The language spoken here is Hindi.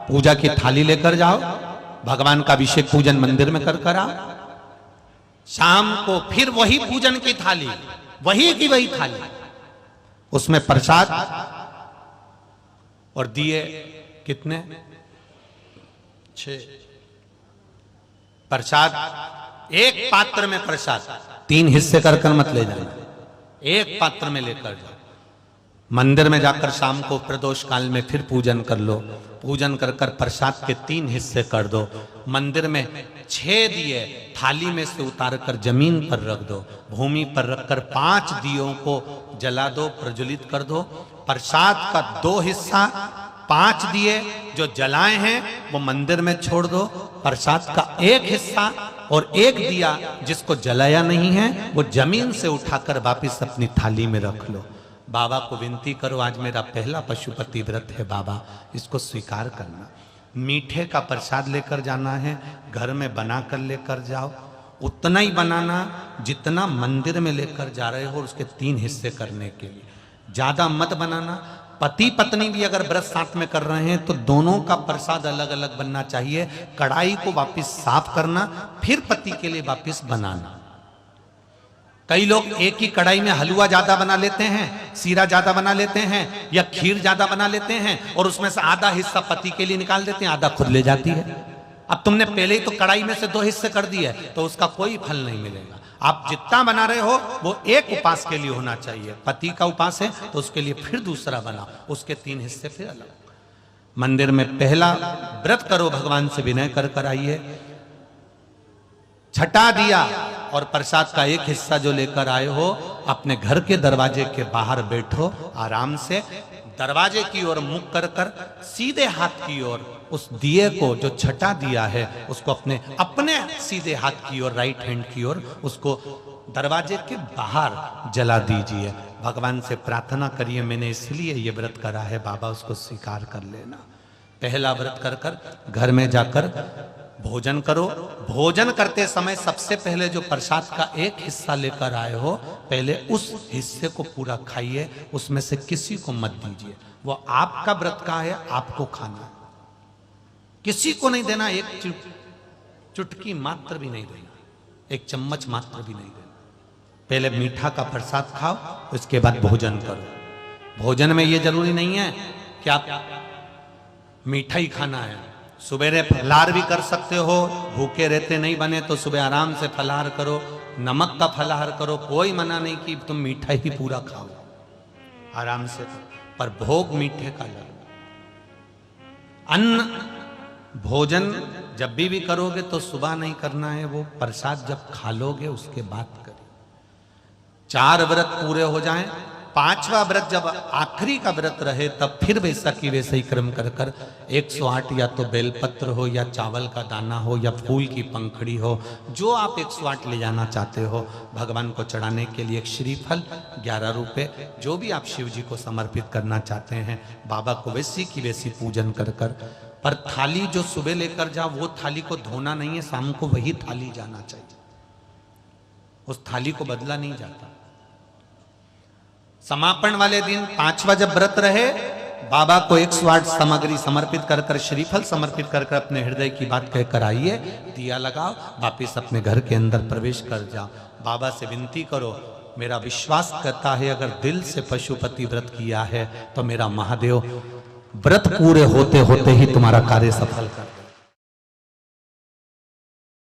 पूजा की थाली लेकर जाओ, भगवान का अभिषेक पूजन मंदिर में कर आओ। शाम को फिर वही पूजन की थाली, वही की वही थाली, उसमें प्रसाद और दिए कितने 6 प्रसाद, एक पात्र में प्रसाद, 3 हिस्से कर कर मत ले जाना, एक पात्र में लेकर जाओ। मंदिर में जाकर शाम को प्रदोष काल में फिर पूजन कर लो, पूजन कर कर प्रसाद के 3 हिस्से कर दो। मंदिर में 6 दिए थाली में से उतार कर जमीन पर रख दो, भूमि पर रखकर 5 दियों को जला दो, प्रज्वलित कर दो। प्रसाद का 2 हिस्सा, 5 दिए जो जलाए हैं वो मंदिर में छोड़ दो। प्रसाद का 1 हिस्सा और 1 दिया जिसको जलाया नहीं है वो जमीन से उठाकर वापिस अपनी थाली में रख लो। बाबा को विनती करो, आज मेरा पहला पशुपति व्रत है बाबा, इसको स्वीकार करना। मीठे का प्रसाद लेकर जाना है, घर में बना कर लेकर जाओ, उतना ही बनाना जितना मंदिर में लेकर जा रहे हो, उसके 3 हिस्से करने के लिए, ज्यादा मत बनाना। पति पत्नी भी अगर व्रत साथ में कर रहे हैं तो दोनों का प्रसाद अलग अलग बनना चाहिए। कढ़ाई को वापिस साफ करना, फिर पति के लिए वापिस बनाना। कई लोग एक ही कढ़ाई में हलवा ज्यादा बना लेते हैं, सीरा ज्यादा बना लेते हैं या खीर ज्यादा बना लेते हैं और उसमें से आधा हिस्सा पति के लिए निकाल देते हैं, आधा खुद ले जाती है। अब तुमने पहले ही तो कढ़ाई में से 2 हिस्से कर दिए तो उसका कोई फल नहीं मिलेगा। आप जितना बना रहे हो वो एक उपास के लिए होना चाहिए। पति का उपास है तो उसके लिए फिर दूसरा बनाओ, उसके 3 हिस्से फिर अलग। मंदिर में पहला व्रत करो, भगवान से विनय कर कर आइए। छठा दिया और प्रसाद का 1 हिस्सा जो लेकर आए हो, अपने घर के दरवाजे के बाहर बैठो आराम से, दरवाजे की ओर मुख कर कर सीधे हाथ की ओर उस दिए को, जो छठा दिया है, उसको अपने सीधे हाथ की ओर, राइट हैंड की ओर, उसको दरवाजे के बाहर जला दीजिए। भगवान से प्रार्थना करिए, मैंने इसलिए ये व्रत करा है बाबा, उसको स्वीकार कर लेना। पहला व्रत कर कर घर में जाकर भोजन करो। भोजन करते समय सबसे पहले जो प्रसाद का 1 हिस्सा लेकर आए हो, पहले उस हिस्से को पूरा खाइए, उसमें से किसी को मत दीजिए। वो आपका व्रत का है, आपको खाना है, किसी को नहीं देना। एक चुटकी मात्र भी नहीं देना, 1 चम्मच मात्र भी नहीं देना। पहले मीठा का प्रसाद खाओ, उसके बाद भोजन करो। भोजन में ये जरूरी नहीं है कि आप मीठा ही खाना है। सुबेरे फलाहार भी कर सकते हो, भूखे रहते नहीं बने तो सुबह आराम से फलाहार करो, नमक का फलाहार करो, कोई मना नहीं कि तुम मीठा ही पूरा खाओ, आराम से। पर भोग मीठे का लो। अन्न भोजन जब भी करोगे तो सुबह नहीं करना है, वो प्रसाद जब खा लोगे उसके बाद करिए। 4 व्रत पूरे हो जाएं, 5वां व्रत जब आखिरी का व्रत रहे तब फिर वैसा की वैसा ही क्रम कर कर 108 या तो बेलपत्र हो या चावल का दाना हो या फूल की पंखड़ी हो, जो आप 108 ले जाना चाहते हो भगवान को चढ़ाने के लिए। 1 श्रीफल 11 रुपए, जो भी आप शिव जी को समर्पित करना चाहते हैं, बाबा को वैसी की वैसी पूजन कर कर। पर थाली जो सुबह लेकर जाओ वो थाली को धोना नहीं है, शाम को वही थाली जाना चाहिए, उस थाली को बदला नहीं जाता। समापन वाले दिन 5वां जब व्रत रहे, बाबा को 108 सामग्री समर्पित कर कर, श्रीफल समर्पित कर कर अपने हृदय की बात कहकर आइए, दिया लगाओ, वापिस अपने घर के अंदर प्रवेश कर जाओ। बाबा से विनती करो, मेरा विश्वास करता है अगर दिल से पशुपति व्रत किया है तो मेरा महादेव व्रत पूरे होते होते ही तुम्हारा कार्य सफल कर